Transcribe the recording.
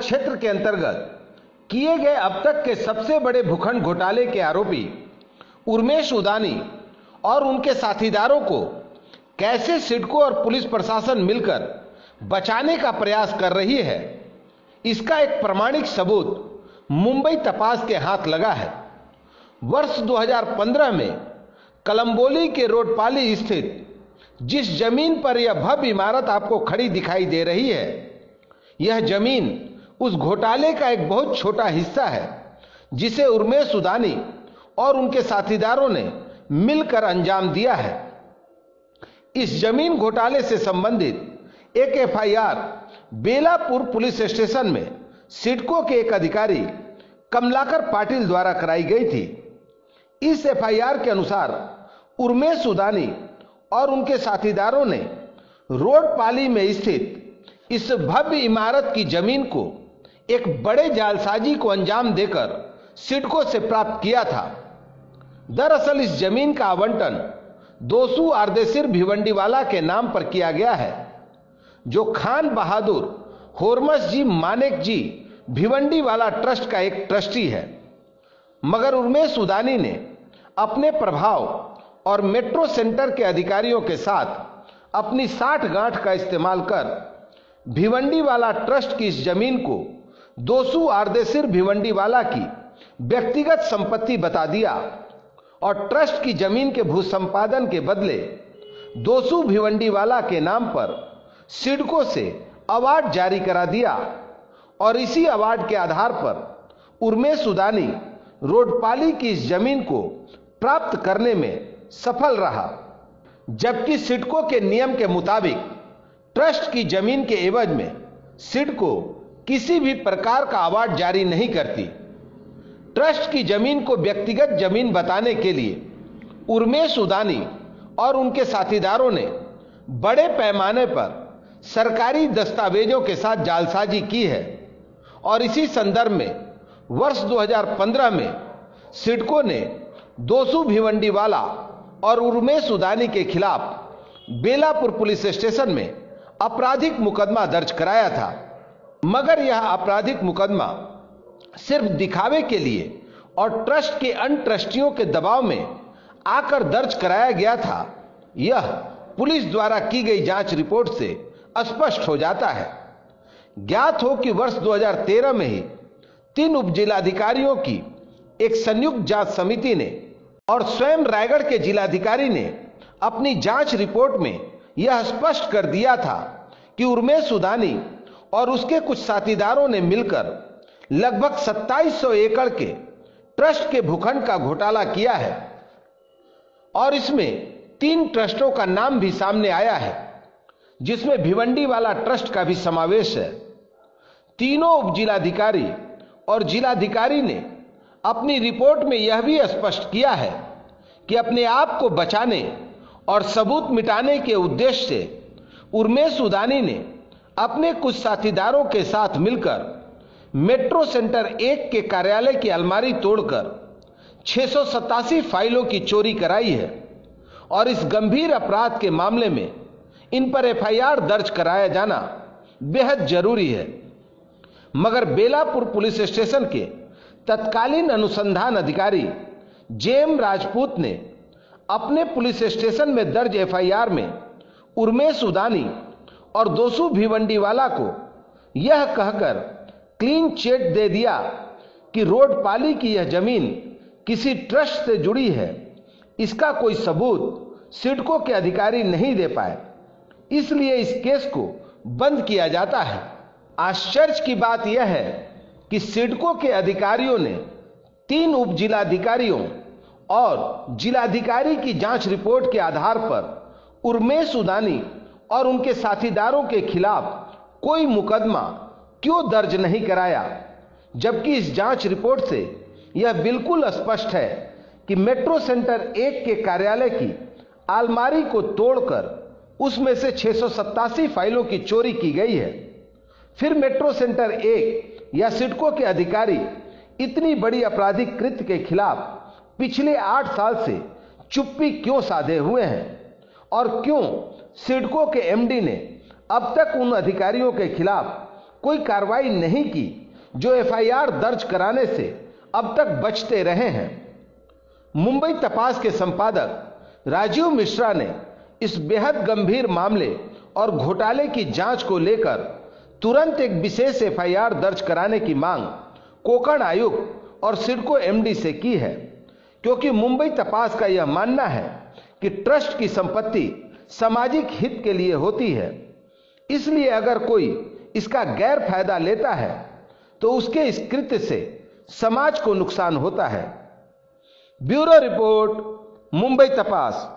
क्षेत्र के अंतर्गत किए गए अब तक के सबसे बड़े भूखंड घोटाले के आरोपी उर्मेश उदानी और उनके साथीदारों को कैसे सिडको और पुलिस प्रशासन मिलकर बचाने का प्रयास कर रही है, इसका एक प्रमाणिक सबूत मुंबई तपास के हाथ लगा है। वर्ष 2015 में कलंबोली के रोडपाली स्थित जिस जमीन पर यह भव्य इमारत आपको खड़ी दिखाई दे रही है, यह जमीन उस घोटाले का एक बहुत छोटा हिस्सा है जिसे उर्मेश उदानी और उनके साथीदारों ने मिलकर अंजाम दिया है। इस जमीन घोटाले से संबंधित एक एफआईआर बेलापुर पुलिस स्टेशन में सिडको के एक अधिकारी कमलाकर पाटिल द्वारा कराई गई थी। इस एफआईआर के अनुसार उर्मेश उदानी और उनके साथीदारों ने रोडपाली में स्थित इस भव्य इमारत की जमीन को एक बड़े जालसाजी को अंजाम देकर सिडको से प्राप्त किया था। दरअसल इस जमीन का आवंटन दोसू आर्देसिर भिवंडीवाला के नाम पर किया गया है, जो खान बहादुर होरमस जी मानेक जी भिवंडीवाला ट्रस्ट का एक ट्रस्टी है। मगर उर्मेश उदानी ने अपने प्रभाव और मेट्रो सेंटर के अधिकारियों के साथ अपनी साठ गांठ का इस्तेमाल कर भिवंडीवाला ट्रस्ट की इस जमीन को दोसू आर्देसिर भिवंडीवाला की व्यक्तिगत संपत्ति बता दिया और ट्रस्ट की जमीन के भू संपादन के बदले दोसू भिवंडीवाला के नाम पर सिडको से अवार्ड जारी करा दिया और इसी अवार्ड के आधार पर उर्मेश उदानी रोडपाली की इस जमीन को प्राप्त करने में सफल रहा, जबकि सिडको के नियम के मुताबिक ट्रस्ट की जमीन के एवज में सिडको किसी भी प्रकार का अवार्ड जारी नहीं करती। ट्रस्ट की जमीन को व्यक्तिगत जमीन बताने के लिए उर्मेश उदानी और उनके साथीदारों ने बड़े पैमाने पर सरकारी दस्तावेजों के साथ जालसाजी की है और इसी संदर्भ में वर्ष 2015 में सिडको ने दोसू भिवंडीवाला और उर्मेश उदानी के खिलाफ बेलापुर पुलिस स्टेशन में आपराधिक मुकदमा दर्ज कराया था। मगर यह आपराधिक मुकदमा सिर्फ दिखावे के लिए और ट्रस्ट के अन्य ट्रस्टियों के दबाव में आकर दर्ज कराया गया था, यह पुलिस द्वारा की गई जांच रिपोर्ट से स्पष्ट हो जाता है। ज्ञात हो कि वर्ष 2013 में ही 3 उपजिलाधिकारियों की एक संयुक्त जांच समिति ने और स्वयं रायगढ़ के जिलाधिकारी ने अपनी जांच रिपोर्ट में यह स्पष्ट कर दिया था कि उर्मेश उदानी और उसके कुछ साथीदारों ने मिलकर लगभग 2700 एकड़ के ट्रस्ट के भूखंड का घोटाला किया है और इसमें 3 ट्रस्टों का नाम भी सामने आया है, जिसमें भिवंडीवाला ट्रस्ट का भी समावेश है। तीनों उपजिलाधिकारी और जिलाधिकारी ने अपनी रिपोर्ट में यह भी स्पष्ट किया है कि अपने आप को बचाने और सबूत मिटाने के उद्देश्य से उर्मेश उदानी ने अपने कुछ साथीदारों के साथ मिलकर मेट्रो सेंटर 1 के कार्यालय की अलमारी तोड़कर 687 फाइलों की चोरी कराई है और इस गंभीर अपराध के मामले में इन पर एफआईआर दर्ज कराया जाना बेहद जरूरी है। मगर बेलापुर पुलिस स्टेशन के तत्कालीन अनुसंधान अधिकारी जेएम राजपूत ने अपने पुलिस स्टेशन में दर्ज एफआईआर में उर्मेश उदानी और दोसू भिवंडीवाला को यह कहकर क्लीन चिट दे दिया कि रोडपाली की यह जमीन किसी ट्रस्ट से जुड़ी है। इसका कोई सबूत सिडको के अधिकारी नहीं दे पाए, इसलिए इस केस को बंद किया जाता है। आश्चर्य की बात यह है कि सिडको के अधिकारियों ने 3 उपजिलाधिकारियों और जिलाधिकारी की जांच रिपोर्ट के आधार पर उर्मेश उदानी और उनके साथीदारों के खिलाफ कोई मुकदमा क्यों दर्ज नहीं कराया, जबकि इस जांच रिपोर्ट से यह बिल्कुल स्पष्ट है कि मेट्रो सेंटर 1 के कार्यालय की अलमारी को तोड़कर उसमें से 687 फाइलों की चोरी की गई है। फिर मेट्रो सेंटर 1 या सिडको के अधिकारी इतनी बड़ी आपराधिक कृत्य के खिलाफ पिछले 8 साल से चुप्पी क्यों साधे हुए हैं और क्यों सिडको के एमडी ने अब तक उन अधिकारियों के खिलाफ कोई कार्रवाई नहीं की जो एफआईआर दर्ज कराने से अब तक बचते रहे हैं। मुंबई तपास के संपादक राजीव मिश्रा ने इस बेहद गंभीर मामले और घोटाले की जांच को लेकर तुरंत एक विशेष एफआईआर दर्ज कराने की मांग कोकण आयुक्त और सिडको एमडी से की है, क्योंकि मुंबई तपास का यह मानना है कि ट्रस्ट की संपत्ति सामाजिक हित के लिए होती है, इसलिए अगर कोई इसका गैर फायदा लेता है तो उसके इस कृत्य से समाज को नुकसान होता है। ब्यूरो रिपोर्ट, मुंबई तपास।